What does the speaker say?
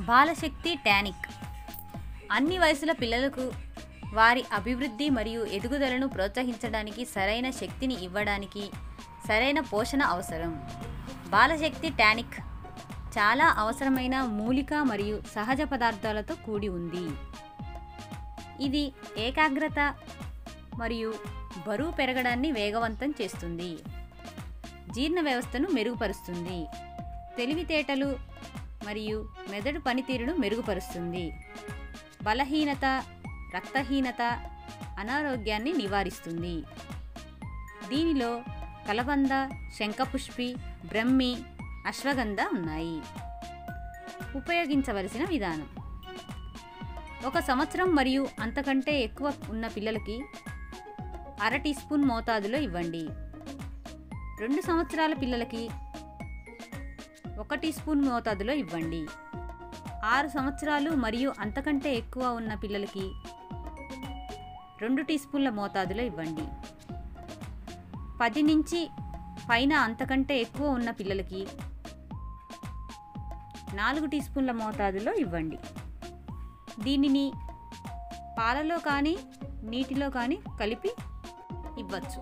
Bal Shakti tonic అన్ని వయసుల పిల్లలకు వారి అభివృద్ధి మరియు ఎదుగుదలను ప్రోత్సహించడానికి సరైన శక్తిని ఇవ్వడానికి సరైన పోషణ అవసరం. బాలశక్తి టానిక్ చాలా అవసరమైన మూలిక మరియు సహజ పదార్థాలతో కూడి ఉంది. ఇది ఏకాగ్రత మరియు బరువు పెరగడాన్ని వేగవంతం చేస్తుంది, జీర్ణ వ్యవస్థను మెరుగుపరుస్తుంది, తెలివితేటలు మరియు మెదడు పనితీరును మెరుగుపరుస్తుంది, బలహీనత, రక్తహీనత, అనారోగ్యాన్ని నివారిస్తుంది. దీనిలో కలబంద, శంఖపుష్పి, బ్రహ్మి, అశ్వగంధ ఉన్నాయి. ఉపయోగించవలసిన విధానం: 1 సంవత్సరం మరియు అంతకంటే ఎక్కువ ఉన్న పిల్లలకి 1/2 టీ స్పూన్ మోతాదులో ఇవ్వండి. 2 సంవత్సరాల పిల్లలకి 1 టీ స్పూన్ మోతాదులో ఇవ్వండి. 6 సంవత్సరాలు మరియు అంతకంటే ఎక్కువ ఉన్న పిల్లలకి 2 టీ స్పూన్ల మోతాదులో ఇవ్వండి. 10 నుంచి పైన అంతకంటే ఎక్కువ ఉన్న పిల్లలకి 4 టీ స్పూన్ల మోతాదులో ఇవ్వండి. దీనిని పాలలో కానీ నీటిలో కానీ కలిపి ఇవ్వచ్చు.